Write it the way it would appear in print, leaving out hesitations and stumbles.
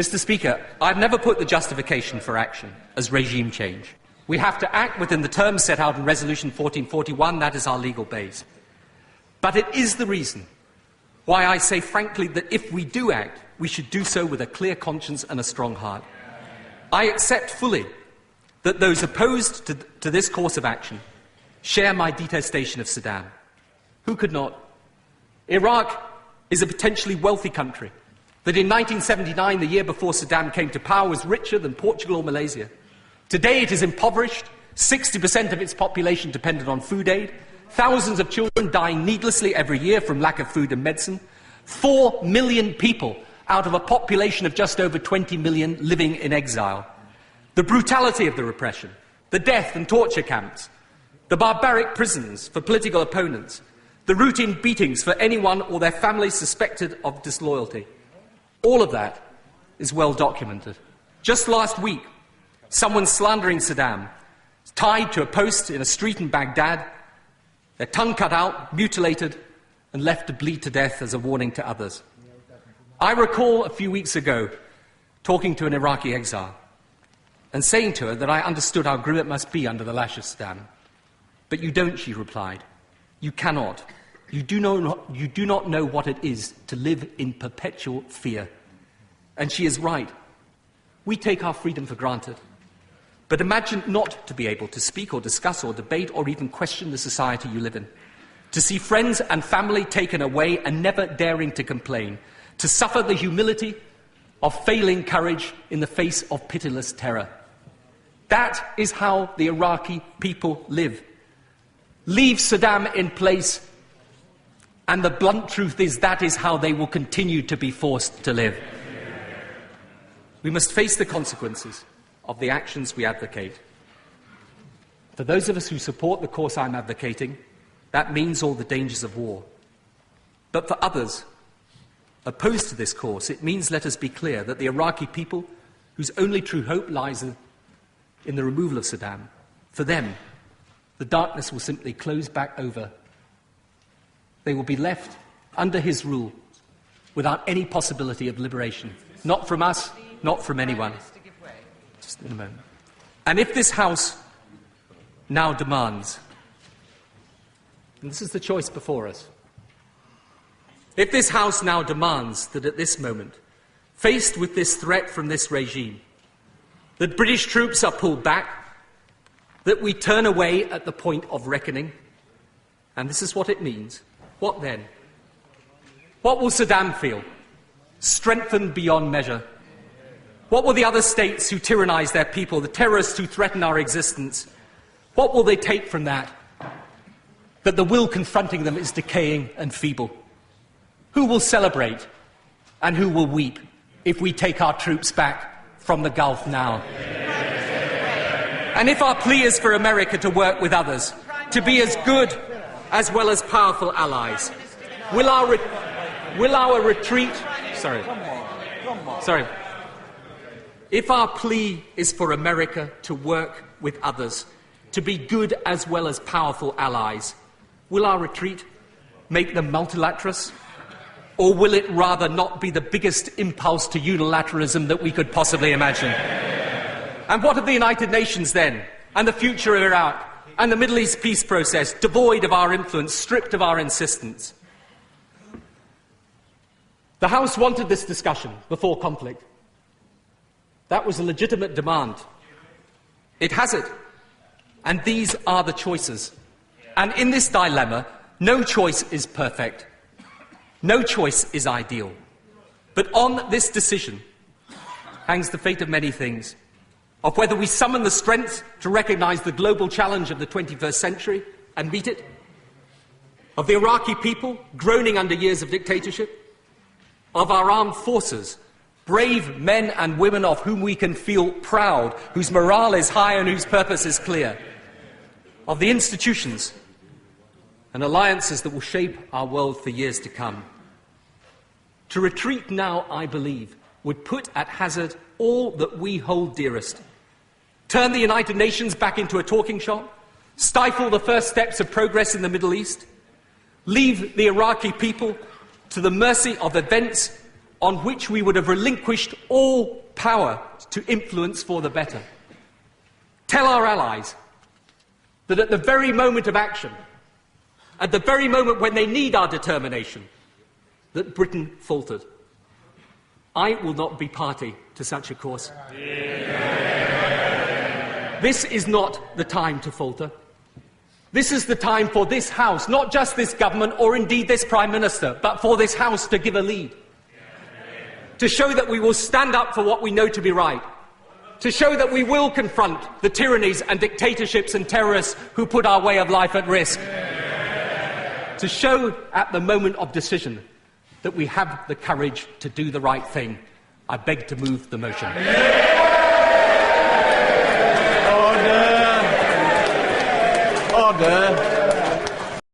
Mr. Speaker, I've never put the justification for action as regime change. We have to act within the terms set out in Resolution 1441. That is our legal base. But it is the reason why I say frankly that if we do act, we should do so with a clear conscience and a strong heart. I accept fully that those opposed to this course of action share my detestation of Saddam. Who could not? Iraq is a potentially wealthy country that in 1979, the year before Saddam came to power, was richer than Portugal or Malaysia. Today it is impoverished, 60% of its population dependent on food aid, thousands of children dying needlessly every year from lack of food and medicine, 4 million people out of a population of just over 20 million living in exile. The brutality of the repression, the death and torture camps, the barbaric prisons for political opponents, the routine beatings for anyone or their families suspected of disloyalty. All of that is well documented. Just last week, someone slandering Saddam, tied to a post in a street in Baghdad, their tongue cut out, mutilated, and left to bleed to death as a warning to others. I recall a few weeks ago talking to an Iraqi exile and saying to her that I understood how grim it must be under the lash of Saddam. But you don't, she replied. You cannot. You do not know what it is to live in perpetual fear. And she is right. We take our freedom for granted. But imagine not to be able to speak or discuss or debate or even question the society you live in. To see friends and family taken away and never daring to complain. To suffer the humility of failing courage in the face of pitiless terror. That is how the Iraqi people live. Leave Saddam in place, and the blunt truth is that is how they will continue to be forced to live. We must face the consequences of the actions we advocate. For those of us who support the course I'm advocating, that means all the dangers of war. But for others opposed to this course, it means, let us be clear, that the Iraqi people, whose only true hope lies in the removal of Saddam, for them, the darkness will simply close back over. They will be left under his rule without any possibility of liberation. Not from us, not from anyone. Just in a moment. And if this House now demands, and this is the choice before us, if this House now demands that at this moment, faced with this threat from this regime, that British troops are pulled back, that we turn away at the point of reckoning, and this is what it means, what then? What will Saddam feel? Strengthened beyond measure. What will the other states who tyrannize their people, the terrorists who threaten our existence, what will they take from that? That the will confronting them is decaying and feeble. Who will celebrate and who will weep if we take our troops back from the Gulf now? And if our plea is for America to work with others, to be as good as well as powerful allies, will our retreat... Sorry. If our plea is for America to work with others, to be good as well as powerful allies, will our retreat make them multilateralists? Or will it rather not be the biggest impulse to unilateralism that we could possibly imagine? And what of the United Nations then, and the future of Iraq, and the Middle East peace process, devoid of our influence, stripped of our insistence? The House wanted this discussion before conflict. That was a legitimate demand. It has it. And these are the choices. And in this dilemma, no choice is perfect. No choice is ideal. But on this decision hangs the fate of many things, of whether we summon the strength to recognise the global challenge of the 21st century and meet it, of the Iraqi people groaning under years of dictatorship, of our armed forces, brave men and women of whom we can feel proud, whose morale is high and whose purpose is clear, of the institutions and alliances that will shape our world for years to come. To retreat now, I believe, would put at hazard all that we hold dearest. Turn the United Nations back into a talking shop, stifle the first steps of progress in the Middle East, leave the Iraqi people to the mercy of events on which we would have relinquished all power to influence for the better. Tell our allies that at the very moment of action, at the very moment when they need our determination, that Britain faltered. I will not be party to such a course. This is not the time to falter. This is the time for this House, not just this government or indeed this Prime Minister, but for this House to give a lead. To show that we will stand up for what we know to be right. To show that we will confront the tyrannies and dictatorships and terrorists who put our way of life at risk. To show at the moment of decision that we have the courage to do the right thing. I beg to move the motion. Order.